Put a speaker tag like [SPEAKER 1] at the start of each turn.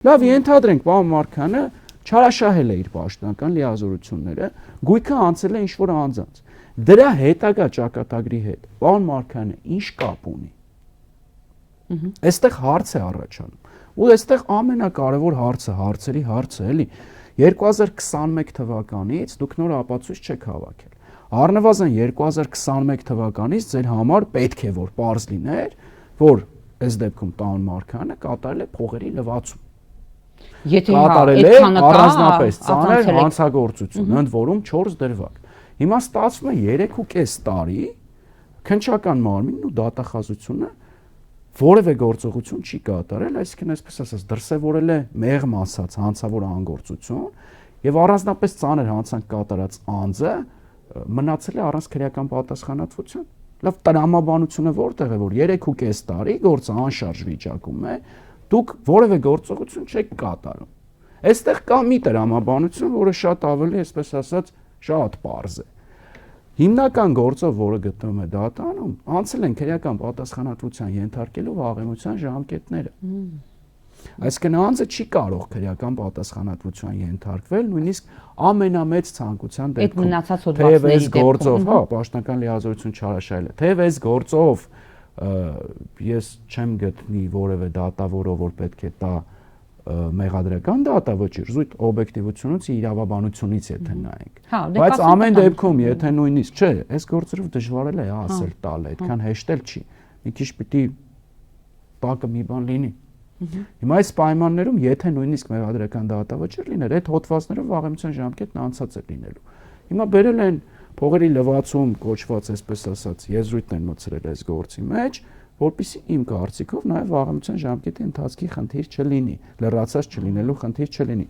[SPEAKER 1] Լավ, ենթադրենք, պարոն Մարկյանը չարաշահել է իր պաշտոնական լիազորությունները, գույքը անցել է ինչ-որ անձանց։ Դրա հետագա ճակատագրի հետ պարոն Մարկյանը ինչ կապ ունի։ Այստեղ հարց է առաջանում։ Ու այստեղ ամենակարևոր հարցերի հարցը էլի 2021 թվականից դուք նոր ապացույց չեք հավաքել։ Առնվազն 2021 թվականից ձեր համար պետք է որ պարզ լիներ, որ այս դեպքում պարոն Մարկյանը կատարել է փողերի լվացում։ Կատարել է առանձնապես ծանր հանցագործություն, ընդ որում 4 դրվագ։ Հիմա ստացվում է 3.5 տարի քննչական մարմինն ու դատախազությունը որևէ գործողություն չի կատարել, այսինքն այսպես ասած դրսևորել է մեղմ ասած հանցավոր անգործություն եւ առանձնապես ծանր հանցանք կատարած անձը մնացել է առանց քրեական պատասխանատվություն։ Լավ, տրամաբանությունը որտեղ է, որ 3.5 տարի գործը անշարժ վիճակում է, դուք որևէ գործողություն չեք կատարում։ Այստեղ կա մի տրամաբանություն, որը շատ ավելի, այսպես ասած, շատ պարզ է։ Հիմնական գործով, որը գտնվում է դատարանում, անցել են քրեական պատասխանատվության ենթարկելու վաղեմության ժամկետները։ Այսինքն անձը չի կարող քրեական պատասխանատվության ենթարկվել, նույնիսկ ամենամեծ ցանկության դեպքում։ Թեև այս գործով, հա, պաշտոնական լիազորություն չարաշահել է։ Թեև այս գործով ես չեմ գտնի որևէ դատավորով, որ պետք է տա մեղադրական դատավճիռ, զույգ օբյեկտիվությունից իրավաբանությունից եթե նայենք։ Բայց ամեն դեպքում, եթե նույնիսկ չէ, այս գործերով դժվար է ասել տալ, այդքան հեշտ էլ չի։ Մի քիչ պիտի տակը մի բան լինի։ Հիմա այս պայմաններում, եթե նույնիսկ մեղադրական դատավճիռ լիներ, այդ հոդվածներով վաղեմության ժամկետն անցած է լինելու։ Հիմա բերել են փողերի լվացում կոչված, այսպես ասած, եզրույթն են մտցրել այս գործի մեջ, որպեսզի իմ կարծիքով նաև վաղեմության ժամկետի ընթացքի խնդիր չլինի, լրացած չլինելու խնդիր չլինի։